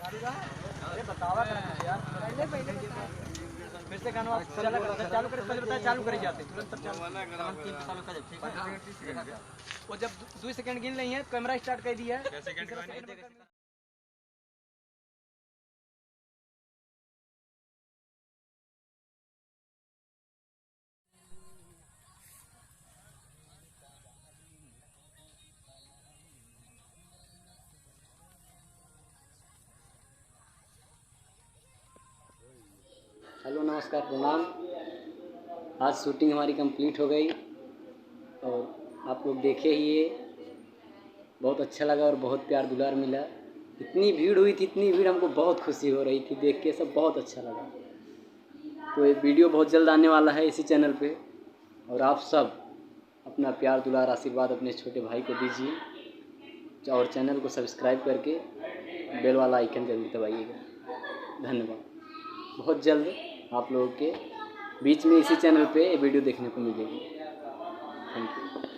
अरे बतावा यार, फिर से गाना चालू करे, पहले बताया चालू करे जाते तुरंत चालू कर ठीक है। वो जब 2 सेकंड गिन रही है, कैमरा स्टार्ट कर दिया है। हेलो नमस्कार प्रणाम। आज शूटिंग हमारी कंप्लीट हो गई और आप लोग देखे ही ये बहुत अच्छा लगा और बहुत प्यार दुलार मिला। इतनी भीड़ हुई थी, इतनी भीड़, हमको बहुत खुशी हो रही थी देख के, सब बहुत अच्छा लगा। तो ये वीडियो बहुत जल्द आने वाला है इसी चैनल पे और आप सब अपना प्यार दुलार आशीर्वाद अपने छोटे भाई को दीजिए और चैनल को सब्सक्राइब करके बेल वाला आइकन जरूर दबाइएगा। धन्यवाद। बहुत जल्द आप लोगों के बीच में इसी चैनल पे वीडियो देखने को मिलेगी। Thank you.